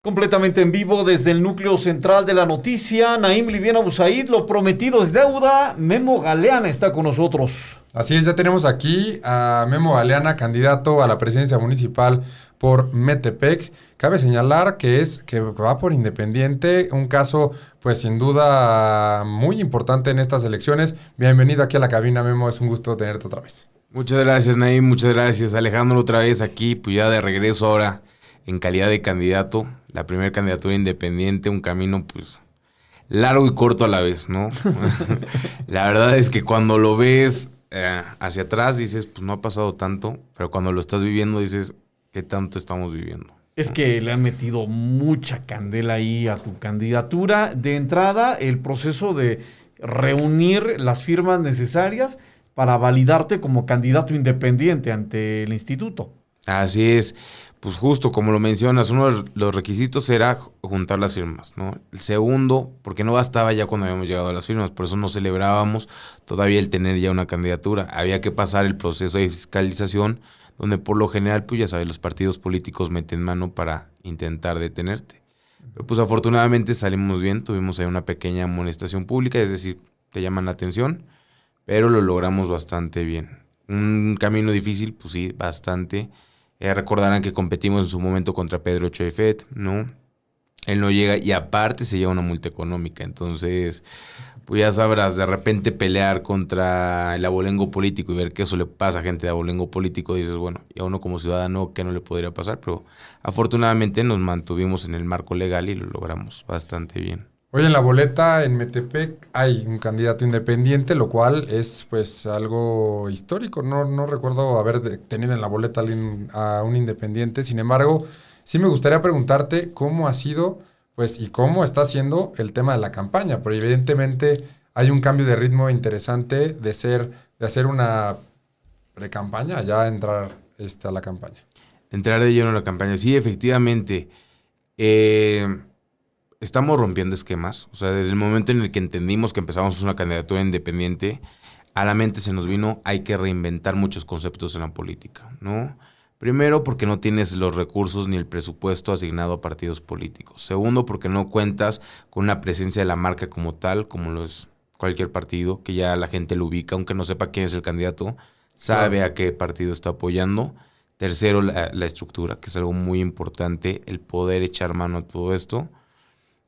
Completamente en vivo desde el núcleo central de la noticia, Naim Liviana Busaid, lo prometido es deuda, Memo Galeana está con nosotros. Así es, ya tenemos aquí a Memo Galeana, candidato a la presidencia municipal por Metepec. Cabe señalar que va por independiente, un caso pues sin duda muy importante en estas elecciones. Bienvenido aquí a la cabina, Memo, es un gusto tenerte otra vez. Muchas gracias, Naim, muchas gracias. Alejandro, otra vez aquí, pues ya de regreso ahora en calidad de candidato. La primera candidatura independiente, un camino pues largo y corto a la vez, ¿no? La verdad es que cuando lo ves hacia atrás dices, pues no ha pasado tanto, pero cuando lo estás viviendo dices, ¿qué tanto estamos viviendo? Es que le han metido mucha candela ahí a tu candidatura. De entrada, el proceso de reunir las firmas necesarias para validarte como candidato independiente ante el instituto. Así es, pues justo como lo mencionas, uno de los requisitos era juntar las firmas, ¿no? El segundo, porque no bastaba ya cuando habíamos llegado a las firmas, por eso no celebrábamos todavía el tener ya una candidatura. Había que pasar el proceso de fiscalización, donde por lo general, pues ya sabes, los partidos políticos meten mano para intentar detenerte. Pero pues afortunadamente salimos bien, tuvimos ahí una pequeña amonestación pública, es decir, te llaman la atención, pero lo logramos bastante bien. Un camino difícil, pues sí, bastante. Recordarán que competimos en su momento contra Pedro Choifet, ¿no? Él no llega y aparte se lleva una multa económica. Entonces, pues ya sabrás, de repente pelear contra el abolengo político y ver que eso le pasa a gente de abolengo político, dices, bueno, y a uno como ciudadano, ¿qué no le podría pasar? Pero afortunadamente nos mantuvimos en el marco legal y lo logramos bastante bien. Hoy en la boleta en Metepec hay un candidato independiente, lo cual es pues algo histórico. No recuerdo haber tenido en la boleta a un independiente. Sin embargo, sí me gustaría preguntarte cómo ha sido pues y cómo está siendo el tema de la campaña. Pero evidentemente hay un cambio de ritmo interesante de hacer una pre-campaña a ya entrar a la campaña. Entrar de lleno a la campaña, sí, efectivamente. Estamos rompiendo esquemas. O sea, desde el momento en el que entendimos que empezamos una candidatura independiente, a la mente se nos vino, hay que reinventar muchos conceptos en la política, ¿no? Primero, porque no tienes los recursos ni el presupuesto asignado a partidos políticos. Segundo, porque no cuentas con una presencia de la marca como tal, como lo es cualquier partido, que ya la gente lo ubica, aunque no sepa quién es el candidato, sabe a qué partido está apoyando. Tercero, la estructura, que es algo muy importante, el poder echar mano a todo esto.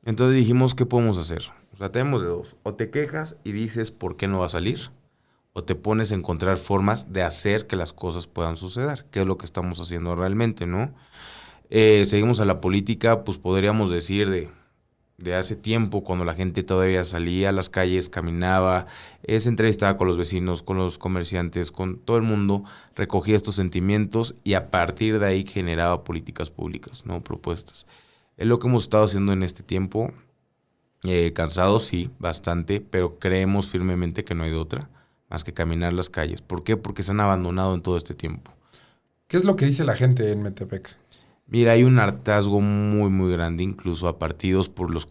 Entonces dijimos, ¿qué podemos hacer? O sea, tenemos de dos. O te quejas y dices por qué no va a salir, o te pones a encontrar formas de hacer que las cosas puedan suceder, que es lo que estamos haciendo realmente, ¿no? Seguimos a la política, pues podríamos decir de hace tiempo, cuando la gente todavía salía a las calles, caminaba, se entrevistaba con los vecinos, con los comerciantes, con todo el mundo, recogía estos sentimientos y a partir de ahí generaba políticas públicas, ¿no? Propuestas. Es lo que hemos estado haciendo en este tiempo. Cansados, sí, bastante, pero creemos firmemente que no hay de otra más que caminar las calles. ¿Por qué? Porque se han abandonado en todo este tiempo. ¿Qué es lo que dice la gente en Metepec? Mira, hay un hartazgo muy, muy grande, incluso a partidos en los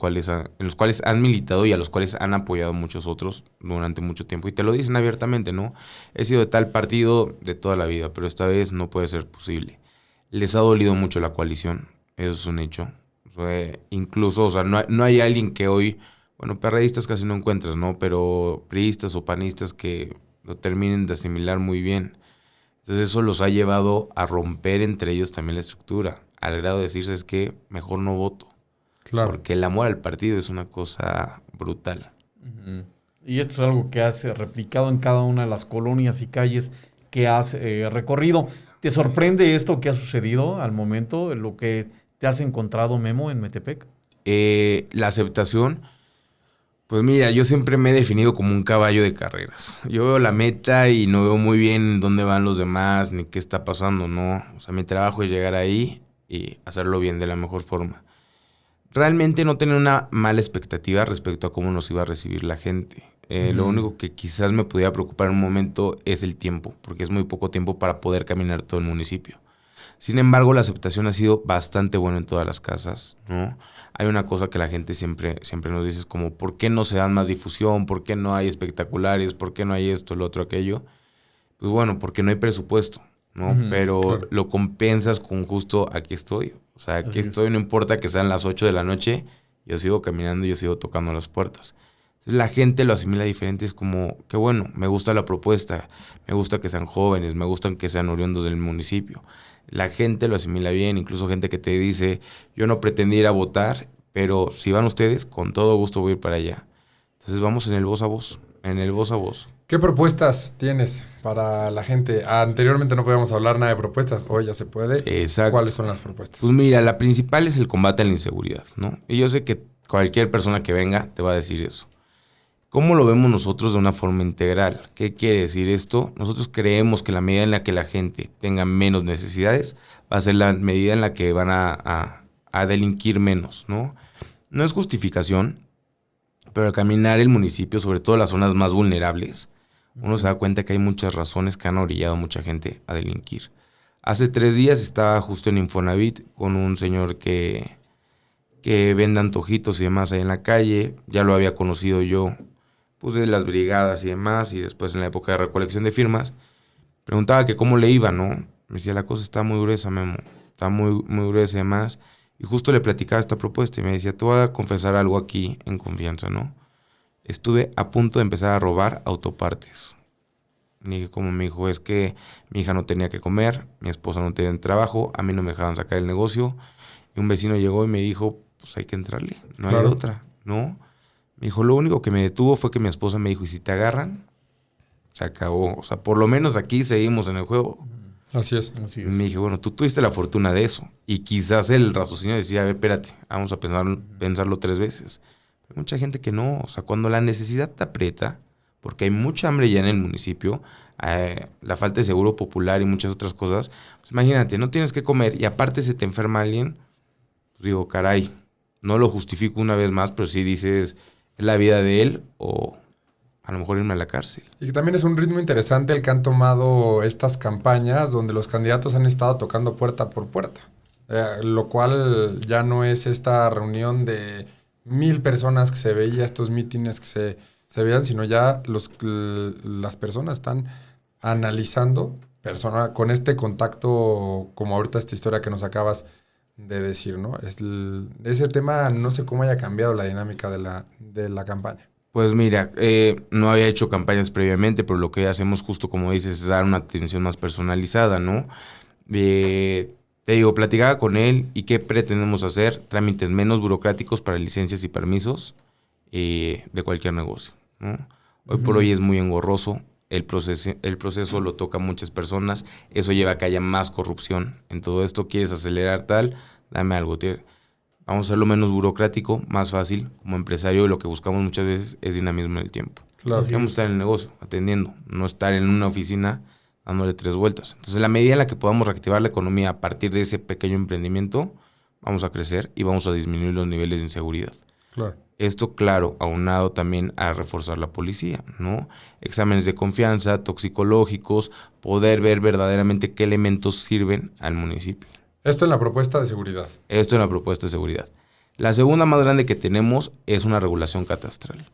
cuales han militado y a los cuales han apoyado muchos otros durante mucho tiempo. Y te lo dicen abiertamente, ¿no? He sido de tal partido de toda la vida, pero esta vez no puede ser posible. Les ha dolido mucho la coalición, eso es un hecho. Incluso, o sea, no hay alguien que hoy, bueno, perredistas casi no encuentras, ¿no? Pero priistas o panistas que lo terminen de asimilar muy bien. Entonces eso los ha llevado a romper entre ellos también la estructura, al grado de decirse es que mejor no voto. Claro. Porque el amor al partido es una cosa brutal. Uh-huh. Y esto es algo que has replicado en cada una de las colonias y calles que has recorrido. ¿Te sorprende esto que ha sucedido al momento, lo que te has encontrado, Memo, en Metepec? La aceptación, pues mira, yo siempre me he definido como un caballo de carreras. Yo veo la meta y no veo muy bien dónde van los demás ni qué está pasando, ¿no? O sea, mi trabajo es llegar ahí y hacerlo bien de la mejor forma. Realmente no tenía una mala expectativa respecto a cómo nos iba a recibir la gente. Lo único que quizás me pudiera preocupar en un momento es el tiempo, porque es muy poco tiempo para poder caminar todo el municipio. Sin embargo, la aceptación ha sido bastante buena en todas las casas, ¿no? Hay una cosa que la gente siempre nos dice, es como, ¿por qué no se dan más difusión? ¿Por qué no hay espectaculares? ¿Por qué no hay esto, lo otro, aquello? Pues bueno, porque no hay presupuesto. ¿no? Ujú, Pero claro. lo compensas con justo aquí estoy. O sea, aquí Así es. estoy, no importa que sean las 8 de la noche, yo sigo caminando, yo sigo tocando las puertas. Entonces, la gente lo asimila diferente, es como, qué bueno, me gusta la propuesta, me gusta que sean jóvenes, me gustan que sean oriundos del municipio. La gente lo asimila bien, incluso gente que te dice, yo no pretendí ir a votar, pero si van ustedes, con todo gusto voy a ir para allá. Entonces vamos en el voz a voz, en el voz a voz. ¿Qué propuestas tienes para la gente? Anteriormente no podíamos hablar nada de propuestas, hoy ya se puede. Exacto. ¿Cuáles son las propuestas? Pues mira, la principal es el combate a la inseguridad, ¿no? Y yo sé que cualquier persona que venga te va a decir eso. ¿Cómo lo vemos nosotros de una forma integral? ¿Qué quiere decir esto? Nosotros creemos que la medida en la que la gente tenga menos necesidades va a ser la medida en la que van a delinquir menos, ¿no? No es justificación, pero al caminar el municipio, sobre todo las zonas más vulnerables, uno se da cuenta que hay muchas razones que han orillado a mucha gente a delinquir. Hace 3 días estaba justo en Infonavit con un señor que vende antojitos y demás ahí en la calle. Ya lo había conocido yo, pues de las brigadas y demás, y después en la época de recolección de firmas. Preguntaba que cómo le iba, ¿no? Me decía, la cosa está muy gruesa, Memo. Está muy, muy gruesa y demás. Y justo le platicaba esta propuesta y me decía, te voy a confesar algo aquí en confianza, ¿no? Estuve a punto de empezar a robar autopartes. Y como me dijo, es que mi hija no tenía que comer, mi esposa no tenía trabajo, a mí no me dejaban sacar el negocio. Y un vecino llegó y me dijo, pues hay que entrarle, no hay Claro. otra, ¿no? Me dijo, lo único que me detuvo fue que mi esposa me dijo, y si te agarran, se acabó. O sea, por lo menos aquí seguimos en el juego. Así es. Así Y es. me dije, bueno, tú tuviste la fortuna de eso. Y quizás el raciocinio decía, a ver, espérate, vamos a pensarlo 3 veces. Hay mucha gente que no. O sea, cuando la necesidad te aprieta, porque hay mucha hambre ya en el municipio, la falta de seguro popular y muchas otras cosas, pues imagínate, no tienes que comer y aparte se te enferma alguien, pues digo, caray, no lo justifico una vez más, pero sí dices, es la vida de él o a lo mejor irme a la cárcel. Y que también es un ritmo interesante el que han tomado estas campañas donde los candidatos han estado tocando puerta por puerta. Lo cual ya no es esta reunión de 1,000 personas que se veía, estos mítines que se veían, sino ya las personas están analizando con este contacto, como ahorita esta historia que nos acabas de decir, ¿no? Ese tema no sé cómo haya cambiado la dinámica de la campaña. Pues mira, no había hecho campañas previamente, pero lo que hacemos justo como dices es dar una atención más personalizada, ¿no? Te digo, platicaba con él y qué pretendemos hacer, trámites menos burocráticos para licencias y permisos de cualquier negocio, ¿no? Hoy por hoy es muy engorroso, el proceso lo toca a muchas personas, eso lleva a que haya más corrupción. En todo esto quieres acelerar tal, dame algo, vamos a hacerlo menos burocrático, más fácil. Como empresario lo que buscamos muchas veces es dinamismo en el tiempo. Claro. Queremos estar en el negocio, atendiendo, no estar en una oficina dándole 3 vueltas. Entonces, en la medida en la que podamos reactivar la economía a partir de ese pequeño emprendimiento, vamos a crecer y vamos a disminuir los niveles de inseguridad. Claro. Esto, claro, aunado también a reforzar la policía, ¿no? Exámenes de confianza, toxicológicos, poder ver verdaderamente qué elementos sirven al municipio. Esto en la propuesta de seguridad. Esto en la propuesta de seguridad. La segunda más grande que tenemos es una regulación catastral.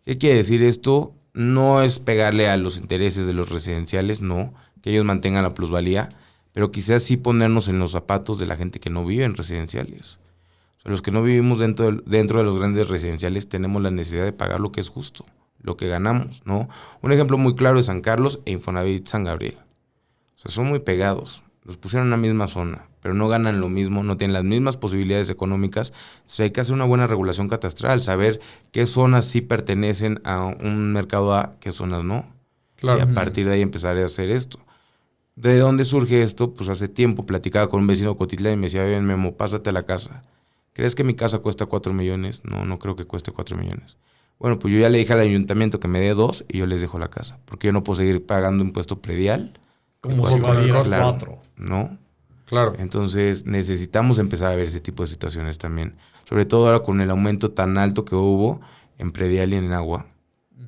¿Qué quiere decir esto? No es pegarle a los intereses de los residenciales, no, que ellos mantengan la plusvalía, pero quizás sí ponernos en los zapatos de la gente que no vive en residenciales. O sea, los que no vivimos dentro de los grandes residenciales tenemos la necesidad de pagar lo que es justo, lo que ganamos, ¿no? Un ejemplo muy claro es San Carlos e Infonavit San Gabriel. O sea, son muy pegados. Los pusieron en la misma zona, pero no ganan lo mismo, no tienen las mismas posibilidades económicas. Entonces hay que hacer una buena regulación catastral, saber qué zonas sí pertenecen a un mercado A, qué zonas no. Claro. Y a partir de ahí empezar a hacer esto. ¿De dónde surge esto? Pues hace tiempo platicaba con un vecino de Cotitlán y me decía, bien, Memo, pásate a la casa. ¿Crees que mi casa cuesta 4 millones? No, no creo que cueste 4 millones. Bueno, pues yo ya le dije al ayuntamiento que me dé 2 y yo les dejo la casa, porque yo no puedo seguir pagando impuesto predial. Como si valiera Claro, 4. ¿no? Claro. Entonces necesitamos empezar a ver ese tipo de situaciones también. Sobre todo ahora con el aumento tan alto que hubo en predial y en agua.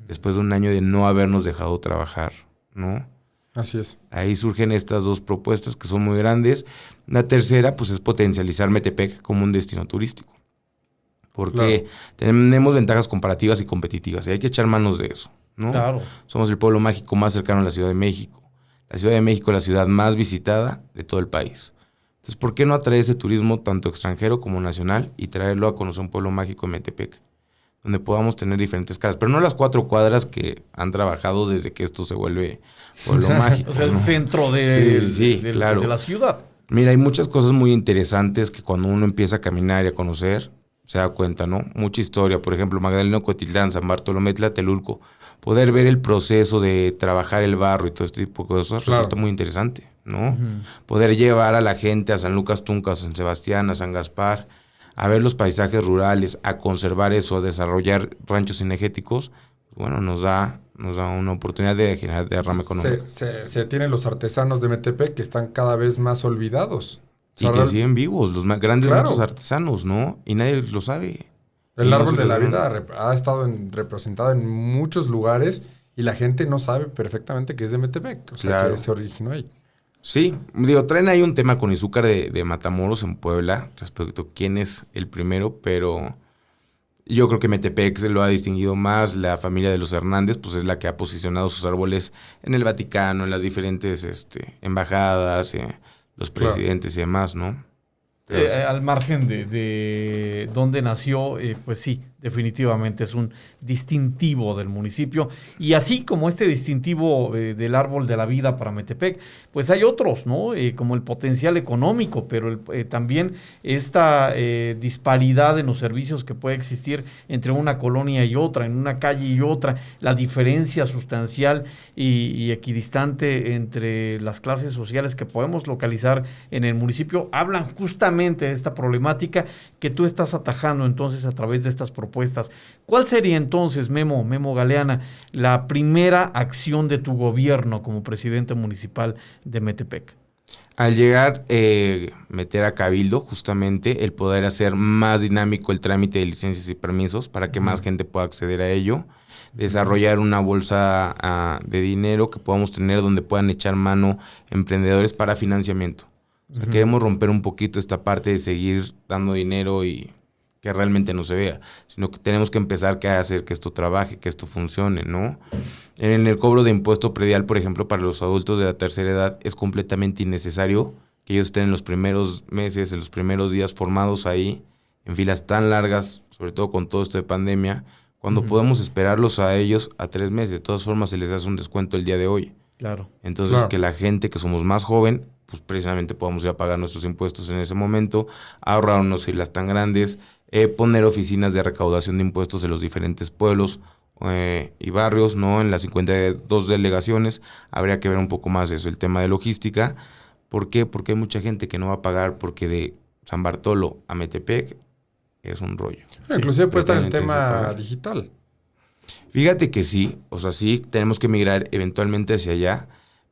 Después de un año de no habernos dejado trabajar, ¿no? Así es. Ahí surgen estas 2 propuestas que son muy grandes. La tercera, pues, es potencializar Metepec como un destino turístico. Porque tenemos ventajas comparativas y competitivas y hay que echar manos de eso, ¿no? Claro. Somos el pueblo mágico más cercano a la Ciudad de México. La Ciudad de México es la ciudad más visitada de todo el país. Entonces, ¿por qué no atraer ese turismo tanto extranjero como nacional y traerlo a conocer un pueblo mágico en Metepec? Donde podamos tener diferentes casas, pero no las 4 cuadras que han trabajado desde que esto se vuelve pueblo mágico. O sea, el ¿no? centro Claro. de la ciudad. Mira, hay muchas cosas muy interesantes que cuando uno empieza a caminar y a conocer, se da cuenta, ¿no? Mucha historia, por ejemplo, Magdalena Cotitlán, San Bartolomé Tlatelulco. Poder ver el proceso de trabajar el barro y todo este tipo de cosas resulta muy interesante, ¿no? Poder llevar a la gente a San Lucas Tunca, a San Sebastián, a San Gaspar, a ver los paisajes rurales, a conservar eso, a desarrollar ranchos cinegéticos, bueno, nos da una oportunidad de generar derrama económica. Se tienen los artesanos de Metepec que están cada vez más olvidados. Y que siguen vivos, los grandes maestros artesanos, ¿no? Y nadie lo sabe. El árbol de la vida ha estado representado en muchos lugares y la gente no sabe perfectamente que es de Metepec, o sea, que se originó ahí. Sí, digo, traen ahí un tema con Izúcar de Matamoros en Puebla respecto a quién es el primero, pero yo creo que Metepec se lo ha distinguido más. La familia de los Hernández, pues es la que ha posicionado sus árboles en el Vaticano, en las diferentes embajadas, los presidentes y demás, ¿no? Al margen de dónde nació, pues sí, definitivamente es un distintivo del municipio. Y así como este distintivo del árbol de la vida para Metepec, pues hay otros, ¿no? Como el potencial económico, pero también esta disparidad en los servicios que puede existir entre una colonia y otra, en una calle y otra, la diferencia sustancial y equidistante entre las clases sociales que podemos localizar en el municipio, hablan justamente de esta problemática que tú estás atajando entonces a través de estas propuestas. ¿Cuál sería entonces, Memo Galeana, la primera acción de tu gobierno como presidente municipal de Metepec? Al llegar, meter a Cabildo justamente el poder hacer más dinámico el trámite de licencias y permisos para que más gente pueda acceder a ello, desarrollar una bolsa de dinero que podamos tener donde puedan echar mano emprendedores para financiamiento. O sea, queremos romper un poquito esta parte de seguir dando dinero y que realmente no se vea, sino que tenemos que empezar a hacer que esto trabaje, que esto funcione, ¿no? En el cobro de impuesto predial, por ejemplo, para los adultos de la tercera edad, es completamente innecesario que ellos estén en los primeros meses, en los primeros días formados ahí, en filas tan largas, sobre todo con todo esto de pandemia, cuando podemos esperarlos a ellos a 3 meses. De todas formas, se les hace un descuento el día de hoy. Claro. Entonces, que la gente que somos más joven, pues precisamente podamos ir a pagar nuestros impuestos en ese momento, ahorrarnos filas tan grandes, poner oficinas de recaudación de impuestos en los diferentes pueblos y barrios, ¿no? En las 52 delegaciones habría que ver un poco más de eso, el tema de logística. ¿Por qué? Porque hay mucha gente que no va a pagar porque de San Bartolo a Metepec es un rollo. Inclusive puede estar el tema digital. Fíjate que sí, o sea, sí, tenemos que migrar eventualmente hacia allá,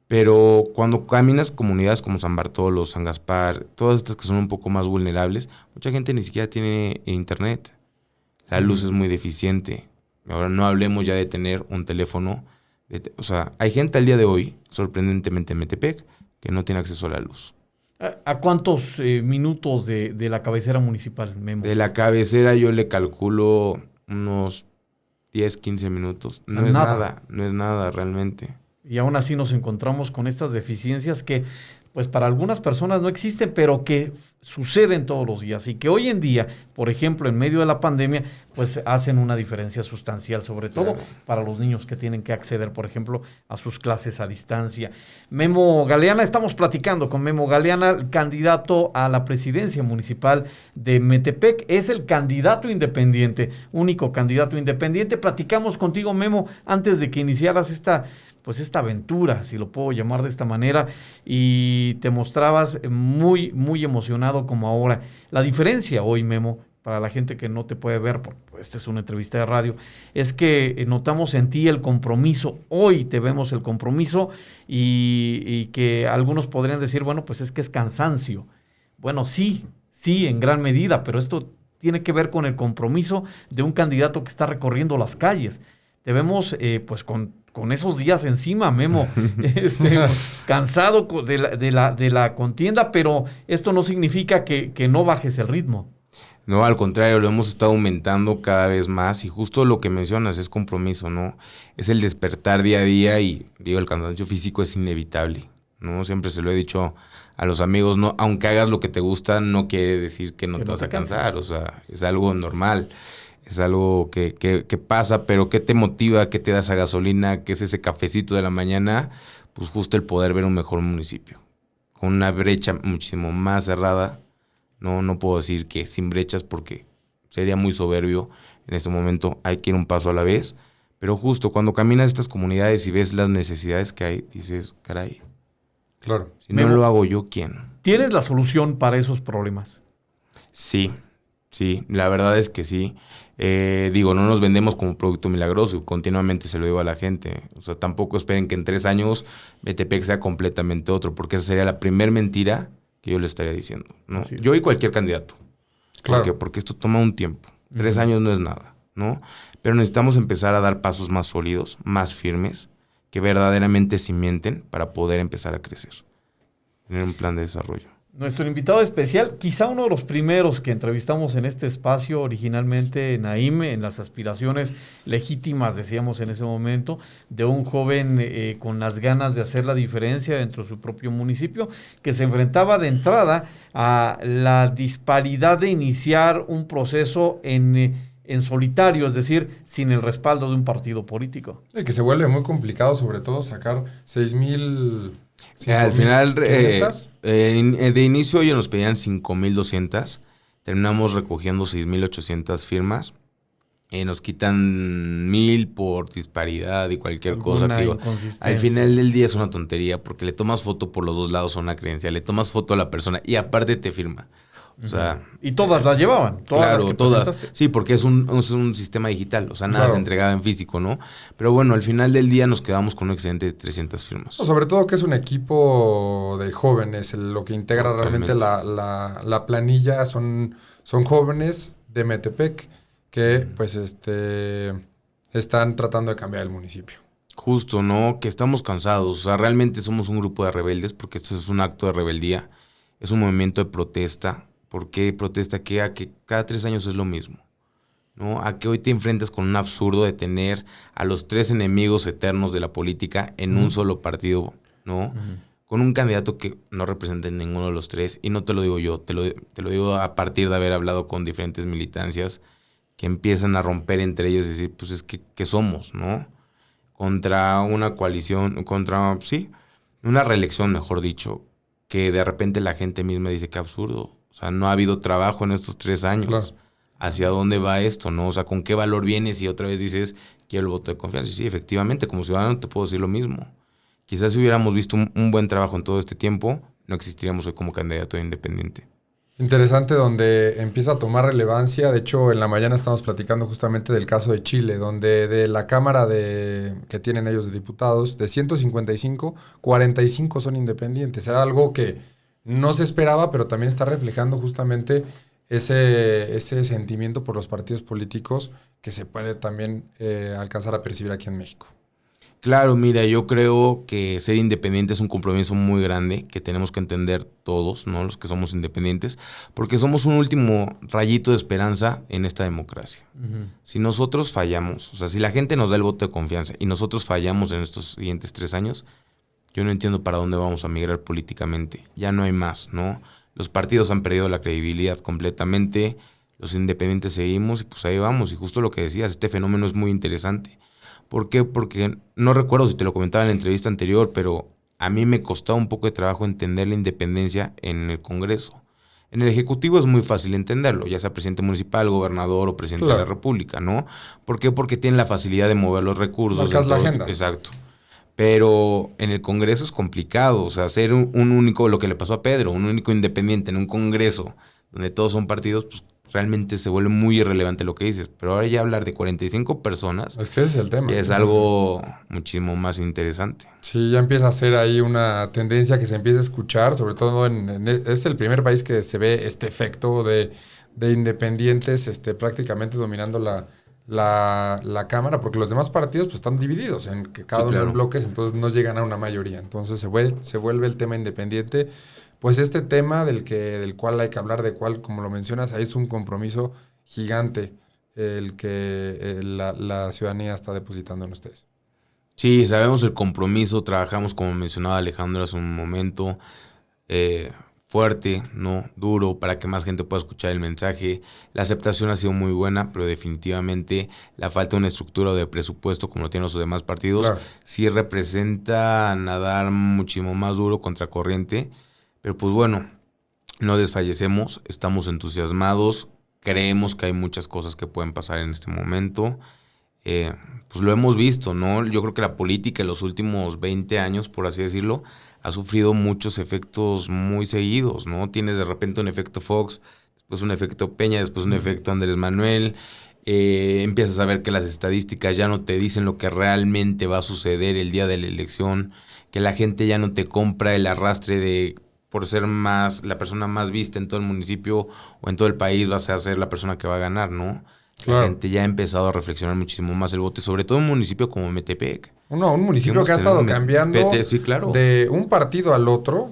pero cuando caminas comunidades como San Bartolo, San Gaspar, todas estas que son un poco más vulnerables, mucha gente ni siquiera tiene internet. La luz es muy deficiente. Ahora no hablemos ya de tener un teléfono. O sea, hay gente al día de hoy, sorprendentemente en Metepec, que no tiene acceso a la luz. ¿A cuántos minutos de la cabecera municipal, Memo? De la cabecera yo le calculo unos 10, 15 minutos. No es nada realmente. Y aún así nos encontramos con estas deficiencias que, pues para algunas personas no existen, pero que suceden todos los días y que hoy en día, por ejemplo, en medio de la pandemia, pues hacen una diferencia sustancial, sobre todo para los niños que tienen que acceder, por ejemplo, a sus clases a distancia. Memo Galeana, estamos platicando con Memo Galeana, candidato a la presidencia municipal de Metepec. Es el candidato independiente, único candidato independiente. Platicamos contigo, Memo, antes de que iniciaras esta aventura, si lo puedo llamar de esta manera, y te mostrabas muy, muy emocionado como ahora. La diferencia hoy, Memo, para la gente que no te puede ver, porque esta es una entrevista de radio, es que notamos en ti el compromiso. Hoy te vemos el compromiso y que algunos podrían decir, bueno, pues es que es cansancio. Bueno, sí, en gran medida, pero esto tiene que ver con el compromiso de un candidato que está recorriendo las calles. Te vemos pues con esos días encima, Memo, cansado de la contienda, pero esto no significa que no bajes el ritmo. No, al contrario, lo hemos estado aumentando cada vez más y justo lo que mencionas es compromiso, ¿no? Es el despertar día a día y, digo, el cansancio físico es inevitable, ¿no? Siempre se lo he dicho a los amigos, no, aunque hagas lo que te gusta, no quiere decir que no te vas a cansar, o sea, es algo normal, es algo que pasa, pero ¿qué te motiva? ¿Qué te da esa gasolina? ¿Qué es ese cafecito de la mañana? Pues justo el poder ver un mejor municipio, con una brecha muchísimo más cerrada. No puedo decir que sin brechas porque sería muy soberbio. En este momento hay que ir un paso a la vez. Pero justo cuando caminas estas comunidades y ves las necesidades que hay, dices, caray, Claro. si no lo hago yo, ¿quién? ¿Tienes la solución para esos problemas? Sí, la verdad es que sí. Digo, no nos vendemos como producto milagroso, continuamente se lo digo a la gente. O sea, tampoco esperen que en 3 años Metepec sea completamente otro, porque esa sería la primer mentira que yo le estaría diciendo, ¿no? Yo y cualquier candidato. Claro. ¿Por qué? Porque esto toma un tiempo. 3 años no es nada, ¿no? Pero necesitamos empezar a dar pasos más sólidos, más firmes, que verdaderamente cimienten para poder empezar a crecer. Tener un plan de desarrollo. Nuestro invitado especial, quizá uno de los primeros que entrevistamos en este espacio, originalmente Naim, en las aspiraciones legítimas, decíamos en ese momento, de un joven con las ganas de hacer la diferencia dentro de su propio municipio, que se enfrentaba de entrada a la disparidad de iniciar un proceso en solitario, es decir, sin el respaldo de un partido político. Que se vuelve muy complicado, sobre todo, sacar 6,000... Al final, de inicio ellos nos pedían 5,200. Terminamos recogiendo 6,800 firmas. Nos quitan 1,000 por disparidad y cualquier cosa. Que digo, al final del día es una tontería porque le tomas foto por los dos lados a una credencial, le tomas foto a la persona y aparte te firma. O sea, y todas la llevaban. Claro, todas. Sí, porque es un sistema digital. O sea, nada se entregaba en físico, ¿no? Pero bueno, al final del día nos quedamos con un excedente de 300 firmas. No, sobre todo que es un equipo de jóvenes. Lo que integra realmente la planilla son jóvenes de Metepec que pues están tratando de cambiar el municipio. Justo, ¿no? Que estamos cansados. O sea, realmente somos un grupo de rebeldes porque esto es un acto de rebeldía. Es un movimiento de protesta. ¿Por qué protesta? A que cada 3 años es lo mismo, ¿no? A que hoy te enfrentas con un absurdo de tener a los 3 enemigos eternos de la política en un solo partido, ¿no? Con un candidato que no representa en ninguno de los 3. Y no te lo digo yo, te lo digo a partir de haber hablado con diferentes militancias que empiezan a romper entre ellos y decir, pues es que ¿qué somos, no? Contra una coalición, una reelección, mejor dicho, que de repente la gente misma dice, qué absurdo. O sea, no ha habido trabajo en estos 3 años. Claro. ¿Hacia dónde va esto, no? O sea, ¿con qué valor vienes y otra vez dices, quiero el voto de confianza? Y sí, efectivamente, como ciudadano te puedo decir lo mismo. Quizás si hubiéramos visto un buen trabajo en todo este tiempo, no existiríamos hoy como candidato independiente. Interesante, donde empieza a tomar relevancia. De hecho, en la mañana estamos platicando justamente del caso de Chile, donde de la Cámara que tienen ellos de diputados, de 155, 45 son independientes. Era algo que no se esperaba, pero también está reflejando justamente ese sentimiento por los partidos políticos que se puede también alcanzar a percibir aquí en México. Claro, mira, yo creo que ser independiente es un compromiso muy grande que tenemos que entender todos, ¿no? Los que somos independientes, porque somos un último rayito de esperanza en esta democracia. Si nosotros fallamos, o sea, si la gente nos da el voto de confianza y nosotros fallamos en estos siguientes 3 años, yo no entiendo para dónde vamos a migrar políticamente. Ya no hay más, ¿no? Los partidos han perdido la credibilidad completamente, los independientes seguimos y pues ahí vamos. Y justo lo que decías, este fenómeno es muy interesante. ¿Por qué? Porque no recuerdo si te lo comentaba en la entrevista anterior, pero a mí me costaba un poco de trabajo entender la independencia en el Congreso. En el Ejecutivo es muy fácil entenderlo, ya sea presidente municipal, gobernador o presidente de la República, ¿no? ¿Por qué? Porque tienen la facilidad de mover los recursos. Marcas la agenda. Exacto. Pero en el Congreso es complicado, o sea, ser un único, lo que le pasó a Pedro, un único independiente en un Congreso donde todos son partidos, pues realmente se vuelve muy irrelevante lo que dices. Pero ahora ya hablar de 45 personas... Es que ese es el tema. Es algo muchísimo más interesante. Sí, ya empieza a ser ahí una tendencia que se empieza a escuchar, sobre todo es el primer país que se ve este efecto de independientes prácticamente dominando la Cámara, porque los demás partidos pues están divididos en que cada uno en bloques, entonces no llegan a una mayoría. Entonces se vuelve el tema independiente pues este tema del cual hay que hablar, como lo mencionas, ahí es un compromiso gigante el que la ciudadanía está depositando en ustedes. Sí, sabemos el compromiso, trabajamos, como mencionaba Alejandro hace un momento, fuerte, ¿no? Duro, para que más gente pueda escuchar el mensaje. La aceptación ha sido muy buena, pero definitivamente la falta de una estructura o de presupuesto, como lo tienen los demás partidos, Claro. sí representa nadar muchísimo más duro contra corriente. Pero pues bueno, no desfallecemos, estamos entusiasmados, creemos que hay muchas cosas que pueden pasar en este momento. Pues lo hemos visto, ¿no? Yo creo que la política en los últimos 20 años, por así decirlo, ha sufrido muchos efectos muy seguidos, ¿no? Tienes de repente un efecto Fox, después un efecto Peña, después un efecto Andrés Manuel. Empiezas a ver que las estadísticas ya no te dicen lo que realmente va a suceder el día de la elección, que la gente ya no te compra el arrastre de por ser la persona más vista en todo el municipio o en todo el país vas a ser la persona que va a ganar, ¿no? Claro. La gente ya ha empezado a reflexionar muchísimo más el voto, sobre todo en un municipio como Metepec. No, un municipio Hemos que ha tenido estado cambiando sí, claro. de un partido al otro,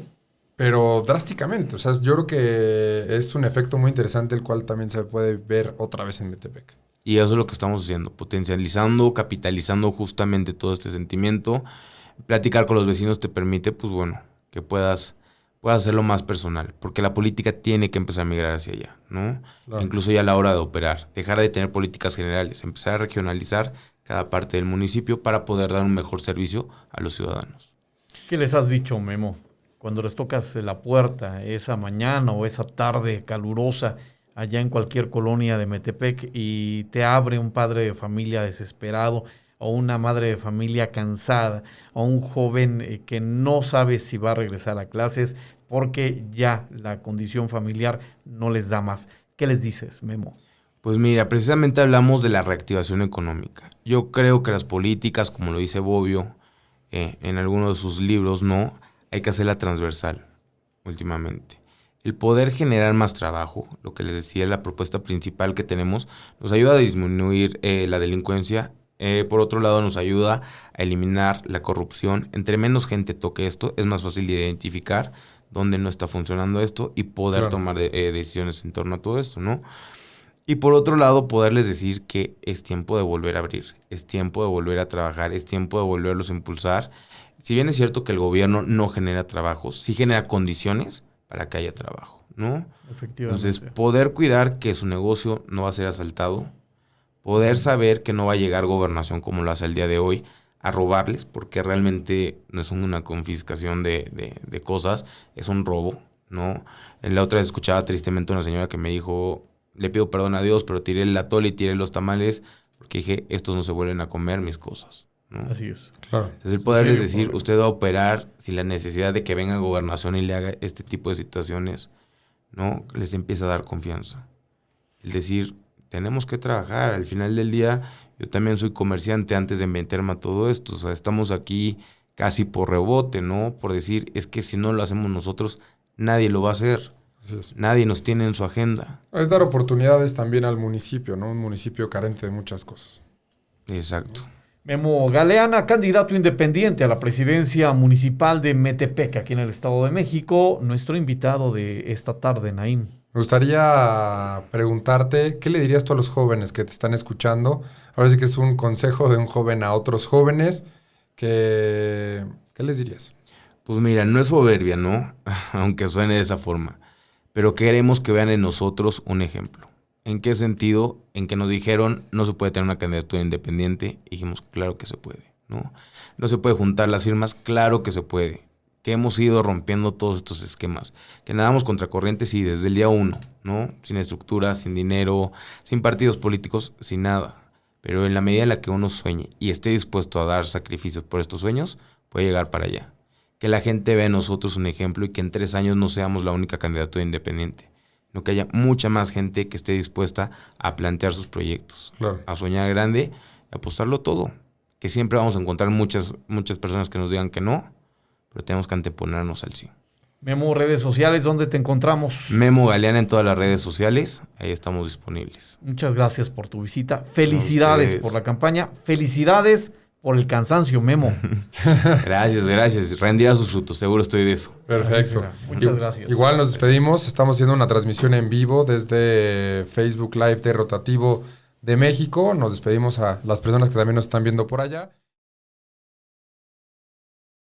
pero drásticamente. O sea, yo creo que es un efecto muy interesante, el cual también se puede ver otra vez en Metepec. Y eso es lo que estamos haciendo, potencializando, capitalizando justamente todo este sentimiento. Platicar con los vecinos te permite, pues bueno, que puedas hacerlo más personal, porque la política tiene que empezar a migrar hacia allá, ¿no? Claro. Incluso ya a la hora de operar, dejar de tener políticas generales, empezar a regionalizar cada parte del municipio para poder dar un mejor servicio a los ciudadanos. ¿Qué les has dicho, Memo? Cuando les tocas la puerta esa mañana o esa tarde calurosa allá en cualquier colonia de Metepec y te abre un padre de familia desesperado o una madre de familia cansada o un joven que no sabe si va a regresar a clases porque ya la condición familiar no les da más. ¿Qué les dices, Memo? Pues mira, precisamente hablamos de la reactivación económica. Yo creo que las políticas, como lo dice Bobbio en alguno de sus libros, no, hay que hacerla transversal últimamente. El poder generar más trabajo, lo que les decía, la propuesta principal que tenemos, nos ayuda a disminuir la delincuencia. Por otro lado, nos ayuda a eliminar la corrupción. Entre menos gente toque esto, es más fácil de identificar dónde no está funcionando esto y poder tomar decisiones en torno a todo esto, ¿no? Y por otro lado, poderles decir que es tiempo de volver a abrir, es tiempo de volver a trabajar, es tiempo de volverlos a impulsar. Si bien es cierto que el gobierno no genera trabajos, sí genera condiciones para que haya trabajo, ¿no? Efectivamente. Entonces, poder cuidar que su negocio no va a ser asaltado, poder saber que no va a llegar gobernación como lo hace el día de hoy a robarles, porque realmente no es una confiscación de cosas, es un robo, ¿no? En la otra vez escuchaba tristemente una señora que me dijo, le pido perdón a Dios, pero tiré el atole y tiré los tamales porque dije, estos no se vuelven a comer mis cosas, ¿no? Así es. Claro. Entonces el poderles decir, usted va a operar sin la necesidad de que venga gobernación y le haga este tipo de situaciones, ¿no? Les empieza a dar confianza. El decir, tenemos que trabajar, al final del día yo también soy comerciante antes de meterme a todo esto, o sea, estamos aquí casi por rebote, ¿no? Por decir, es que si no lo hacemos nosotros, nadie lo va a hacer. Nadie nos tiene en su agenda. Es dar oportunidades también al municipio, ¿no? Un municipio carente de muchas cosas. Exacto. Memo Galeana, candidato independiente a la presidencia municipal de Metepec, aquí en el Estado de México, nuestro invitado de esta tarde, Naim. Me gustaría preguntarte, ¿qué le dirías tú a los jóvenes que te están escuchando? Ahora sí que es un consejo de un joven a otros jóvenes. ¿Qué les dirías? Pues mira, no es soberbia, ¿no? Aunque suene de esa forma. Pero queremos que vean en nosotros un ejemplo. ¿En qué sentido? En que nos dijeron, no se puede tener una candidatura independiente. Y dijimos, claro que se puede, ¿no? No se puede juntar las firmas, claro que se puede. Que hemos ido rompiendo todos estos esquemas. Que nadamos contra corriente, sí, desde el día 1, ¿no? Sin estructura, sin dinero, sin partidos políticos, sin nada. Pero en la medida en la que uno sueñe y esté dispuesto a dar sacrificios por estos sueños, puede llegar para allá. Que la gente vea en nosotros un ejemplo y que en 3 años no seamos la única candidatura independiente, sino que haya mucha más gente que esté dispuesta a plantear sus proyectos, Claro. a soñar grande y apostarlo todo. Que siempre vamos a encontrar muchas personas que nos digan que no, pero tenemos que anteponernos al sí. Memo, redes sociales, ¿dónde te encontramos? Memo Galeana en todas las redes sociales, ahí estamos disponibles. Muchas gracias por tu visita. Felicidades por la campaña. Felicidades por el cansancio, Memo. Gracias. Rendirá sus frutos, seguro estoy de eso. Perfecto. Muchas gracias. Igual nos despedimos. Estamos haciendo una transmisión en vivo desde Facebook Live de Rotativo de México. Nos despedimos a las personas que también nos están viendo por allá.